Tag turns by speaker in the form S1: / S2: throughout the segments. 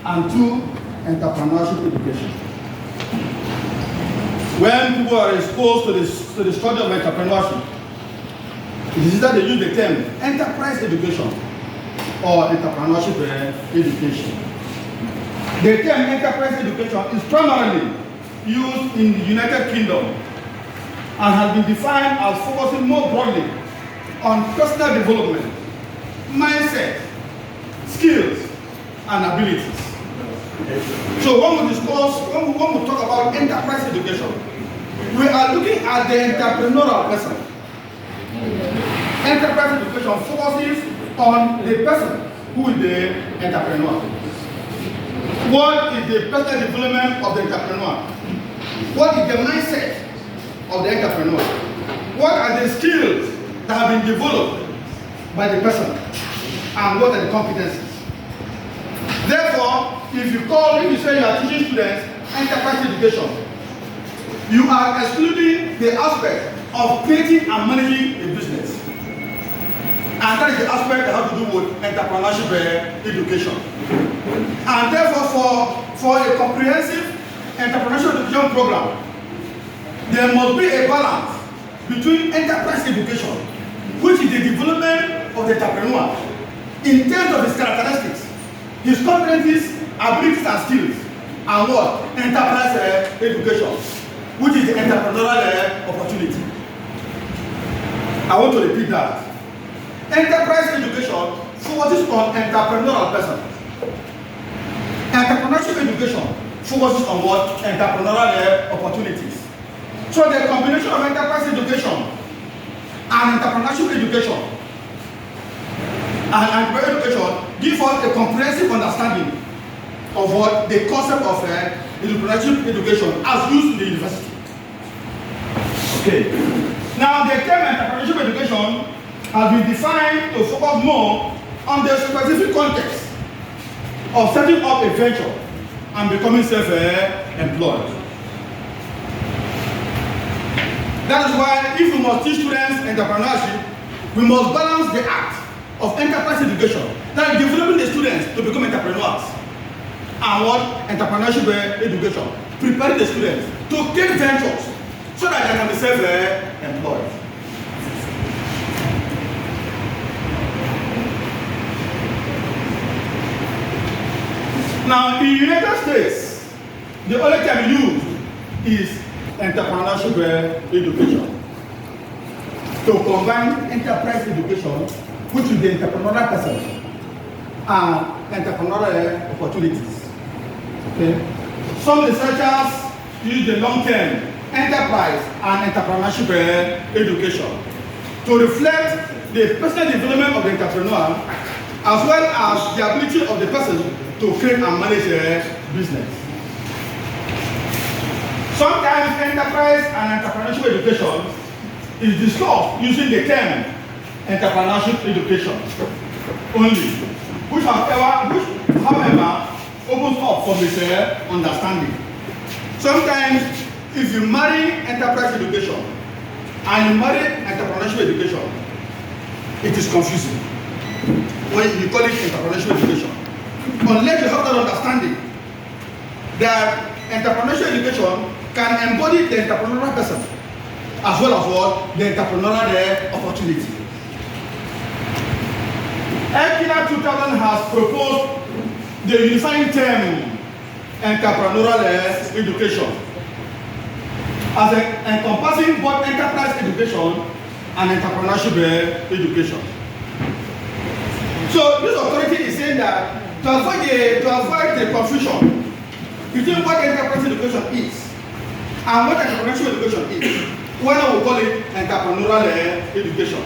S1: and 2, entrepreneurship education. When people are exposed to the study of entrepreneurship, it is that they use the term enterprise education or entrepreneurship education. The term enterprise education is primarily used in the United Kingdom and has been defined as focusing more broadly on personal development, mindset, skills, and abilities. So when we talk about enterprise education, we are looking at the entrepreneurial person. Enterprise education focuses on the person who is the entrepreneur. What is the personal development of the entrepreneur? What is the mindset of the entrepreneur? What are the skills that have been developed by the person? And what are the competencies? Therefore, if you say you are teaching students enterprise education, you are excluding the aspect of creating and managing a business. And that is the aspect that has to do with entrepreneurship education. And therefore, for a comprehensive entrepreneurship education program, there must be a balance between enterprise education, which is the development of the entrepreneur in terms of his characteristics, his competencies, abilities, and skills, and what? Enterprise education, which is the entrepreneurial opportunity. I want to repeat that. Enterprise education focuses on entrepreneurial person. Entrepreneurship education focuses on what? Entrepreneurial opportunities. So the combination of enterprise education and entrepreneurship education and entrepreneurial education gives us a comprehensive understanding of what the concept of entrepreneurship education as used in the university. Okay. Now the term entrepreneurship education has been defined to focus more on the specific context of setting up a venture and becoming self-employed. That is why if we must teach students entrepreneurship, we must balance the act of enterprise education, that is developing the students to become entrepreneurs, and what? Entrepreneurship education, preparing the students to create ventures so that they can be self-employed. Now, in the United States, the only term used is entrepreneurship education. To combine enterprise education, which is the entrepreneurial person, and entrepreneurial opportunities. Okay? Some researchers use the long-term enterprise and entrepreneurship education to reflect the personal development of the entrepreneur as well as the ability of the person to create and manage a business. Sometimes enterprise and entrepreneurship education is discussed using the term entrepreneurship education only, which however opens up for misunderstanding. Sometimes if you marry enterprise education and you marry entrepreneurship education, it is confusing when you call it entrepreneurship education. Unless you have that understanding that entrepreneurship education can embody the entrepreneurial person as well as what? The entrepreneurial opportunity. ECINA 2000 has proposed the unifying term entrepreneurial education as encompassing both enterprise education and entrepreneurship education. So this authority is saying that to avoid the confusion between what enterprise education is and what entrepreneurship education is, why not we call it entrepreneurial education?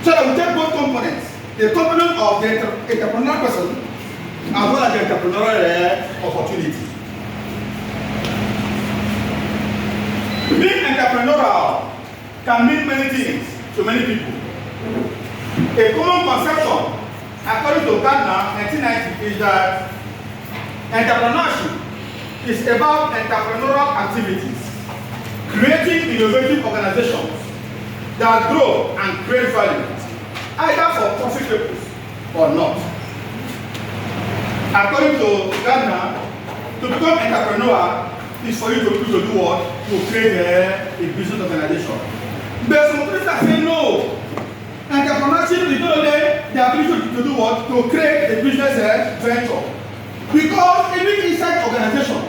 S1: So that we take both components, the component of the entrepreneurial person as well as the entrepreneurial opportunity. Being entrepreneurial can mean many things to many people. A common conception, according to Gardner, 1990, is that entrepreneurship is about entrepreneurial activities, creating innovative organizations that grow and create value, either for profit purpose or not. According to Gardner, to become entrepreneur is for you to do what? To create a business organization. But some people are saying no. Entrepreneurship is not only the ability to do what? To create a business venture. Because even inside organization,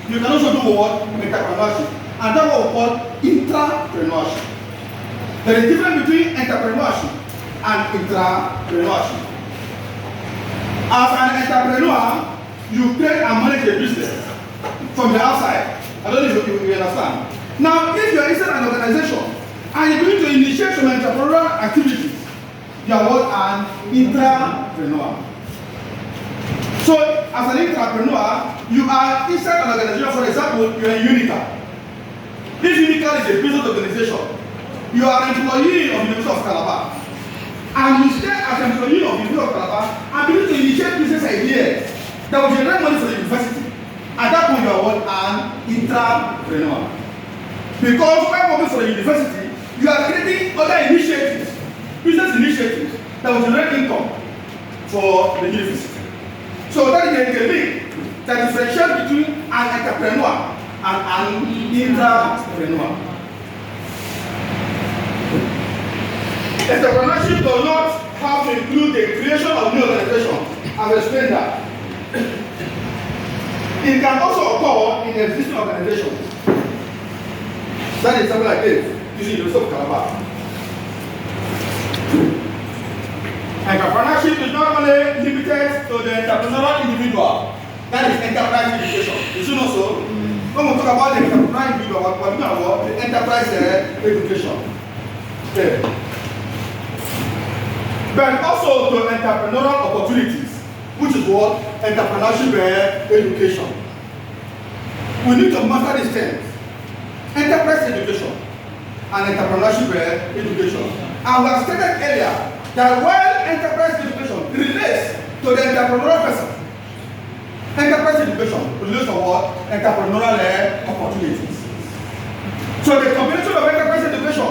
S1: you can also do what? Entrepreneurship. And that's what we call intrapreneurship. There is a difference between entrepreneurship and intrapreneurship. As an entrepreneur, you create and manage a business from the outside. I don't know if you understand. Now, if you are inside an organization and you're going to initiate some entrepreneurial activities, you are what? An intrapreneur. So, as an entrepreneur, you are inside an organization. For example, you are a Unical. This Unical is a business organization. You are an employee of the University of Calabar. And you stay as an employee of the University of Calabar and begin to initiate business ideas that will generate money for the university. At that point, you are what? An intrapreneur. Because when working for the university, you are creating other initiatives, business initiatives that will generate income for the university. So that is the link that differentiates between an entrepreneur and an intrapreneur. Entrepreneurship does not have to include the creation of new organization. I've explained that. It can also occur in existing organizations. That is something like this, using the University of Calabar. Entrepreneurship is not only limited to the entrepreneurial individual. That is enterprise education. You should know so. When we talk about the entrepreneurial individual, we're talking about the enterprise education. Okay. But also to entrepreneurial opportunities, which is what? Entrepreneurship education. We need to master these things. Enterprise education and entrepreneurship education. And we have stated earlier that while enterprise education relates to the entrepreneurial person, enterprise education relates to what? Entrepreneurial opportunities. So the combination of enterprise education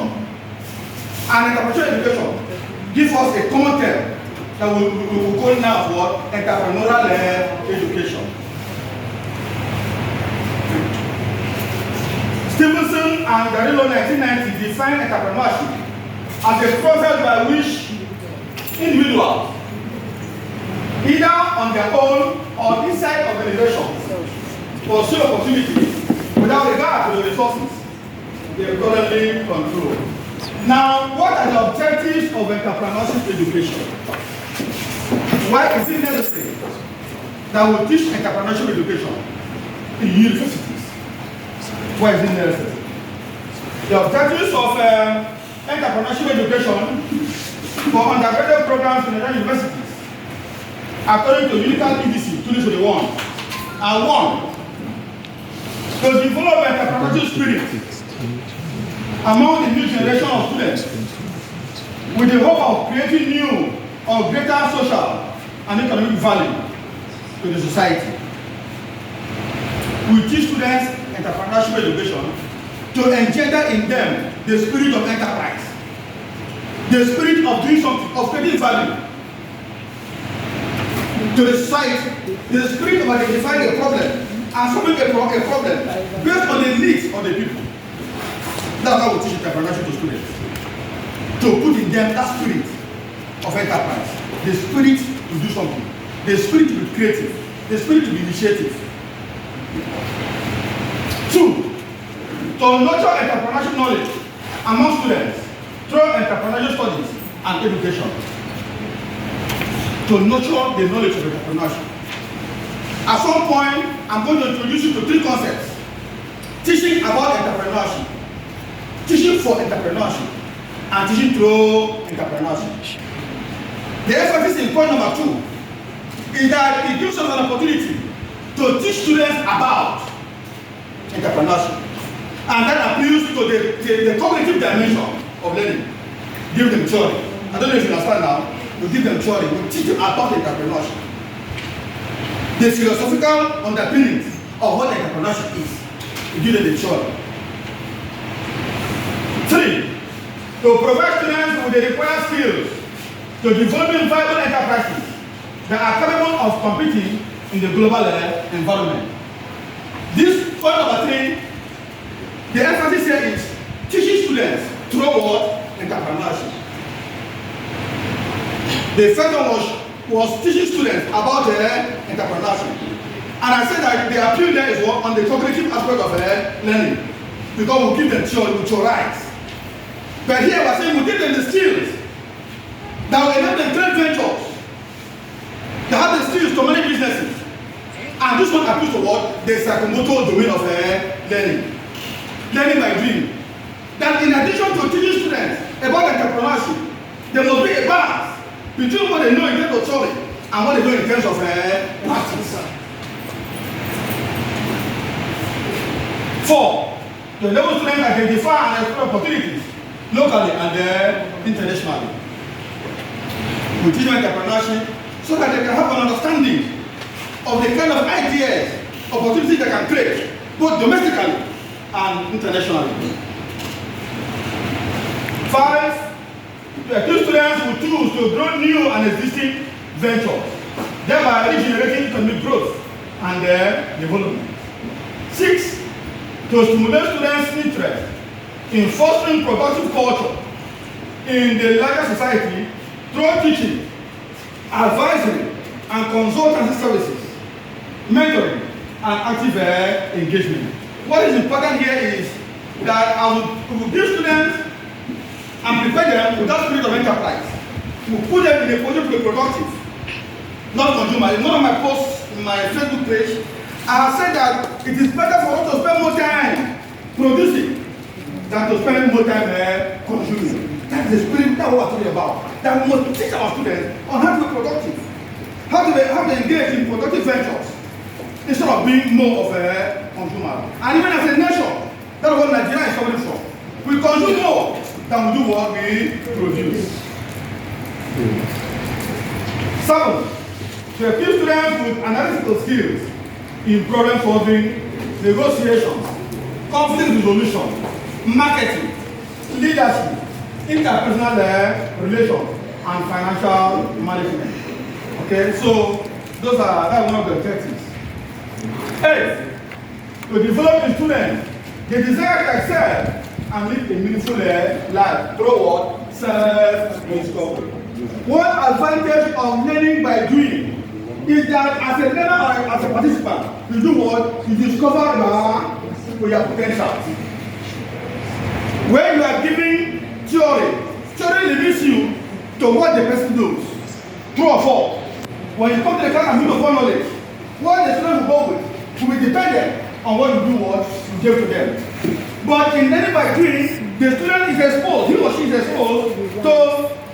S1: and entrepreneurial education gives us a common term that we will call now what? Entrepreneurial education. Stevenson and Garillo 1990 defined entrepreneurship as a process by which individuals, either on their own or inside organizations, pursue opportunities without regard to the resources they currently control. Now, what are the objectives of entrepreneurship education? Why is it necessary that we teach entrepreneurship education in universities? Why is it necessary? The objectives of entrepreneurship education for undergraduate programs in the universities, according to Unical EDC 2021, are 1. To develop entrepreneurship spirit among the new generation of students with the hope of creating new or greater social and economic value to the society. We teach students entrepreneurship education to engender in them the spirit of enterprise, the spirit of doing something, of creating value to the society, the spirit of identifying a problem and solving a problem based on the needs of the people. That's how we teach entrepreneurship to students. To put in them that spirit of enterprise, the spirit to do something, the spirit to be creative, the spirit to be initiative. 2. To nurture entrepreneurship knowledge among students through entrepreneurship studies and education. To nurture the knowledge of entrepreneurship. At some point, I'm going to introduce you to 3 concepts. Teaching about entrepreneurship, teaching for entrepreneurship, and teaching through entrepreneurship. The emphasis in point number 2 is that it gives us an opportunity to teach students about entrepreneurship. And that appeals to the cognitive dimension of learning. Give them theory. I don't know if you understand now. We give them theory. We teach them about entrepreneurship. The philosophical underpinnings of what entrepreneurship is. We give them the theory. 3. To provide students with the required skills to developing viable enterprises that are capable of competing in the global environment. This point number 3, the emphasis here is teaching students through what? Entrepreneurship. The first one was teaching students about entrepreneurship. And I said that the appeal there is what? On the cognitive aspect of learning. Because we give them theory, we theorize. But here we're saying we give them the skills that will enable them create ventures. They have the skills to manage businesses. And this one appeals to what? The psychomotor domain of learning. Learning by doing. That in addition to teaching students about entrepreneurship, there must be a balance between what they know in terms of theory and what they know in terms of practice. 4, to enable students identify and explore opportunities locally and internationally. We teach them entrepreneurship so that they can have an understanding of the kind of ideas, opportunities they can create, both domestically and internationally. 5, to equip students with tools to grow new and existing ventures, thereby regenerating economic growth and development. 6, to stimulate students' interest in fostering productive culture in the larger society through teaching, advisory, and consultancy services, mentoring, and active engagement. What is important here is that I will give students and prepare them with that spirit of enterprise. We put them in a position to be productive, not consumer. In one of my posts in my Facebook page, I have said that it is better for us to spend more time producing than to spend more time consuming. That is the spirit that we are talking about. That we must teach our students on how to be productive, how to engage in productive ventures, instead of being more of a consumer. And even as a nation, that's what Nigeria is coming from. We consume more than we do what we produce. 7, to equip students with analytical skills in problem solving, negotiations, conflict resolution, marketing, leadership, interpersonal relations, and financial management. Okay, so that's one of the objectives. 8, to develop in students the desire to excel and live a meaningful life through what? Self-discovery. One advantage of learning by doing is that as a learner or as a participant, you do what? You discover your potential. When you are giving theory limits you to what the person does. True or false? When you come to the class and build upon knowledge, what the student will go with will be dependent on what you do, what you give to them. But in learning by doing, the student is exposed, he or she is exposed to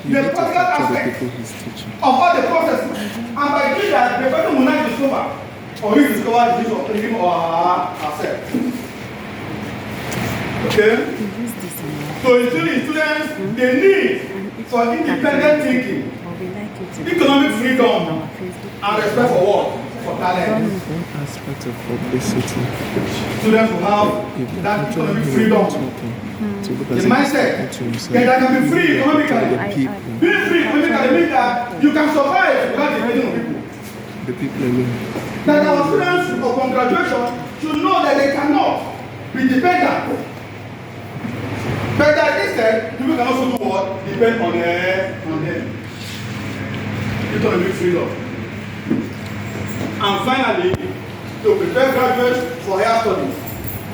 S1: the practical aspect of all the processes. And by doing that, the person will not discover or rediscover his or him or herself. Okay? So instilling students the need for independent thinking, economic freedom, and respect for what? For talent.
S2: One aspect of publicity.
S1: Students will have that economic freedom. The mindset that they can be free economically. Being free economically means that you can survive without depending on people.
S2: The people alone.
S1: That our students upon graduation should know that they cannot be dependent. But that instead, people can also do what? Depend on them. Economic freedom. And finally, to prepare graduates for higher studies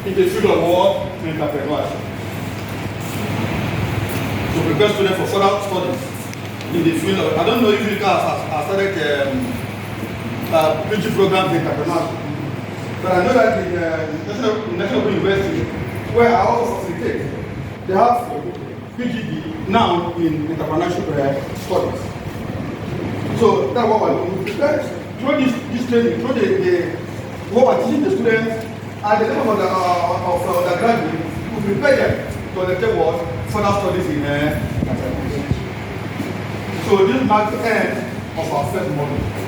S1: in the field of what? Entrepreneurship. To prepare students for further studies in the field of, I don't know if you guys have started PG programs in entrepreneurship, but I know that the National University, where I also facilitate, they have PGD now in entrepreneurship studies. So that's what we're doing. We prepare through this training, through what we're teaching the students at the level of the graduate, we prepare them to undertake what further studies in entrepreneurship. So this marks the end of our first module.